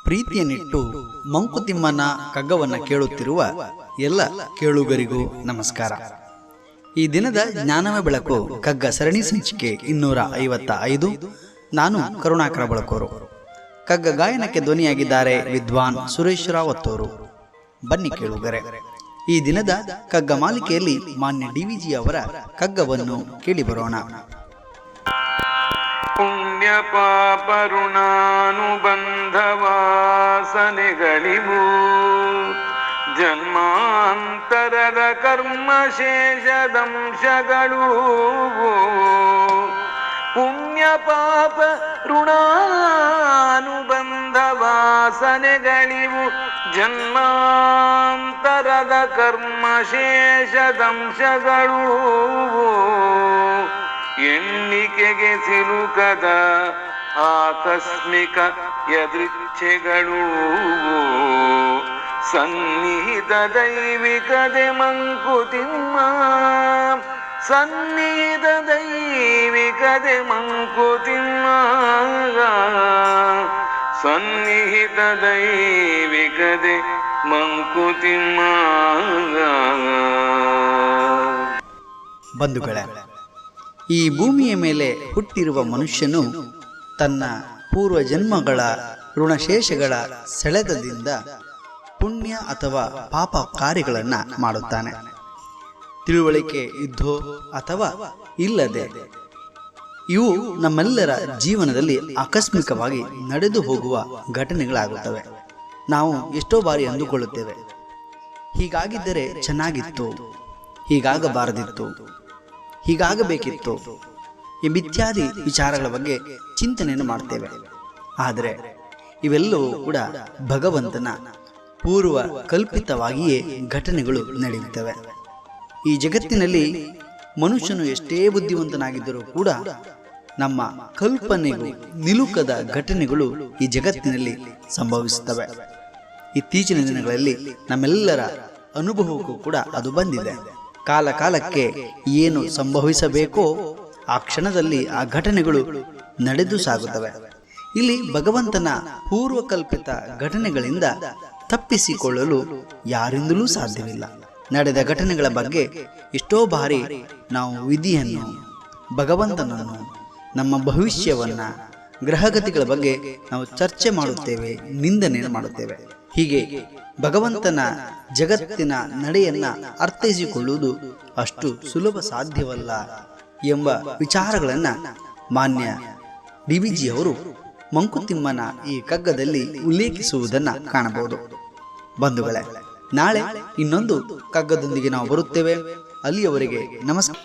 ಪ್ರೀತಿಯನ್ನಿಟ್ಟು ಮಂಕುತಿಮ್ಮನ ಕಗ್ಗವನ್ನು ಕೇಳುತ್ತಿರುವ ಎಲ್ಲ ಕೇಳುಗರಿಗೂ ನಮಸ್ಕಾರ. ಈ ದಿನದ ಜ್ಞಾನವ ಬೆಳಕು ಕಗ್ಗ ಸರಣಿ ಸಂಚಿಕೆ 255. ನಾನು ಕರುಣಾಕರ ಬಳಕೋರು. ಕಗ್ಗ ಗಾಯನಕ್ಕೆ ಧ್ವನಿಯಾಗಿದ್ದಾರೆ ವಿದ್ವಾನ್ ಸುರೇಶ್ ರಾವತ್ತೂರು. ಬನ್ನಿ ಕೇಳುಗರೆ, ಈ ದಿನದ ಕಗ್ಗ ಮಾಲಿಕೆಯಲ್ಲಿ ಮಾನ್ಯ ಡಿವಿಜಿ ಅವರ ಕಗ್ಗವನ್ನು ಕೇಳಿ ಬರೋಣ. ಪುಣ್ಯ ಪಾಪ ಋಣಾನುಬಂಧವಾಸನೆಗಳಿವು, ಜನ್ಮಾಂತರದ ಕರ್ಮಶೇಷದಂಶಗಳು. ಪುಣ್ಯ ಪಾಪ ಋಣಾನುಬಂಧವಾಸನೆಗಳಿವು, ಜನ್ಮಾಂತರದ ಕರ್ಮಶೇಷದಂಶಗಳು. ಎಣ್ಣಿಕೆಗೆ ಸಿಲುಕದ ಆಕಸ್ಮಿಕ ಯದೃಚ್ಛೆಗಳು. ಸನ್ನಿಹಿತ ದೈವಿಕದೆ ಮಂಕುತಿಮ್ಮ, ಸನ್ನಿಹಿತ ದೈವಿಕದೆ ಮಂಕುತಿಮ್ಮ, ಸನ್ನಿಹಿತ ದೈವಿಕದೆ ಮಂಕುತಿಮ್ಮ. ಬಂಧುಗಳೇ, ಈ ಭೂಮಿಯ ಮೇಲೆ ಹುಟ್ಟಿರುವ ಮನುಷ್ಯನು ತನ್ನ ಪೂರ್ವ ಜನ್ಮಗಳ ಋಣಶೇಷಗಳ ಸೆಳೆತದಿಂದ ಪುಣ್ಯ ಅಥವಾ ಪಾಪ ಕಾರ್ಯಗಳನ್ನು ಮಾಡುತ್ತಾನೆ. ತಿಳುವಳಿಕೆ ಇದ್ದೋ ಅಥವಾ ಇಲ್ಲದೆ ಇವು ನಮ್ಮೆಲ್ಲರ ಜೀವನದಲ್ಲಿ ಆಕಸ್ಮಿಕವಾಗಿ ನಡೆದು ಹೋಗುವ ಘಟನೆಗಳಾಗುತ್ತವೆ. ನಾವು ಎಷ್ಟೋ ಬಾರಿ ಅಂದುಕೊಳ್ಳುತ್ತೇವೆ, ಹೀಗಾಗಿದ್ದರೆ ಚೆನ್ನಾಗಿತ್ತು, ಹೀಗಾಗಬಾರದಿತ್ತು, ಹೀಗಾಗಬೇಕಿತ್ತು ಎಂಬಿತ್ಯಾದಿ ವಿಚಾರಗಳ ಬಗ್ಗೆ ಚಿಂತನೆಯನ್ನು ಮಾಡ್ತೇವೆ. ಆದರೆ ಇವೆಲ್ಲವೂ ಕೂಡ ಭಗವಂತನ ಪೂರ್ವ ಕಲ್ಪಿತವಾಗಿಯೇ ಘಟನೆಗಳು ನಡೆಯುತ್ತವೆ. ಈ ಜಗತ್ತಿನಲ್ಲಿ ಮನುಷ್ಯನು ಎಷ್ಟೇ ಬುದ್ಧಿವಂತನಾಗಿದ್ದರೂ ಕೂಡ ನಮ್ಮ ಕಲ್ಪನೆಗೂ ನಿಲುಕದ ಘಟನೆಗಳು ಈ ಜಗತ್ತಿನಲ್ಲಿ ಸಂಭವಿಸುತ್ತವೆ. ಇತ್ತೀಚಿನ ದಿನಗಳಲ್ಲಿ ನಮ್ಮೆಲ್ಲರ ಅನುಭವಕ್ಕೂ ಕೂಡ ಅದು ಬಂದಿದೆ. ಕಾಲ ಕಾಲಕ್ಕೆ ಏನು ಸಂಭವಿಸಬೇಕೋ ಆ ಕ್ಷಣದಲ್ಲಿ ಆ ಘಟನೆಗಳು ನಡೆದು ಸಾಗುತ್ತವೆ. ಇಲ್ಲಿ ಭಗವಂತನ ಪೂರ್ವಕಲ್ಪಿತ ಘಟನೆಗಳಿಂದ ತಪ್ಪಿಸಿಕೊಳ್ಳಲು ಯಾರಿಂದಲೂ ಸಾಧ್ಯವಿಲ್ಲ. ನಡೆದ ಘಟನೆಗಳ ಬಗ್ಗೆ ಎಷ್ಟೋ ಬಾರಿ ನಾವು ವಿಧಿಯನ್ನು, ಭಗವಂತನನ್ನು, ನಮ್ಮ ಭವಿಷ್ಯವನ್ನ, ಗ್ರಹಗತಿಗಳ ಬಗ್ಗೆ ನಾವು ಚರ್ಚೆ ಮಾಡುತ್ತೇವೆ, ನಿಂದನೆಯನ್ನು ಮಾಡುತ್ತೇವೆ. ಹೀಗೆ ಭಗವಂತನ ಜಗತ್ತಿನ ನಡೆಯನ್ನ ಅರ್ಥೈಸಿಕೊಳ್ಳುವುದು ಅಷ್ಟು ಸುಲಭ ಸಾಧ್ಯವಲ್ಲ ಎಂಬ ವಿಚಾರಗಳನ್ನು ಮಾನ್ಯ ಡಿವಿಜಿ ಅವರು ಮಂಕುತಿಮ್ಮನ ಈ ಕಗ್ಗದಲ್ಲಿ ಉಲ್ಲೇಖಿಸುವುದನ್ನು ಕಾಣಬಹುದು. ಬಂಧುಗಳೇ, ನಾಳೆ ಇನ್ನೊಂದು ಕಗ್ಗದೊಂದಿಗೆ ನಾವು ಬರುತ್ತೇವೆ. ಅಲ್ಲಿಯವರೆಗೆ ನಮಸ್ಕಾರ.